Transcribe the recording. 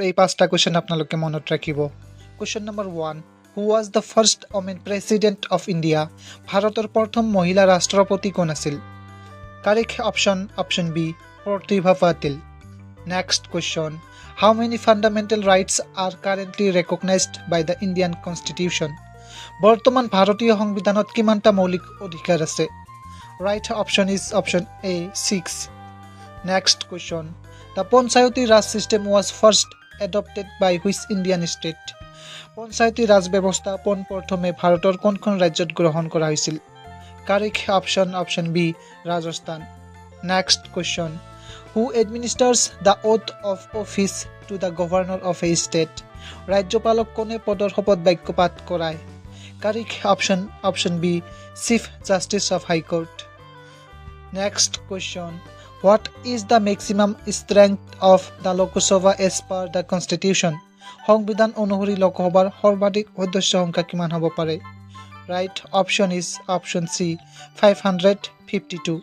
এই পাঁচটা কোয়েশ্চন আপোনালোকে মনত ৰাখিব। Question number 1, who was the first women president of India? ভাৰতৰ প্ৰথম মহিলা ৰাষ্ট্ৰপতি কোন আছিল? Correct option B, Pratibha Patil. Next question, how many fundamental rights are currently recognised by the Indian constitution? বৰ্তমান ভাৰতীয় সংবিধানত কিমানটা মৌলিক অধিকাৰ আছে? Right option is option A, 6। Next question, the panchayati raj system was first adopted by which Indian state? Panchayati raj ব্যৱস্থা পোনপ্ৰথমে ভাৰতৰ কোনখন ৰাজ্যত গ্ৰহণ কৰা হৈছিল? Correct option B, Rajasthan. Next question, who administers the oath of office to the governor of A state? ৰাজ্যপালক কোনে পদৰ শপত বাক্য পাঠ কৰায়? Correct option B, chief justice of high court. Next question, what is the maximum strength of the Lok Sabha as per the constitution? সংবিধান অনুসৰি লোকসভাৰ সৰ্বাধিক সদস্য সংখ্যা কিমান হ'ব পাৰে? Right option is option C, 552।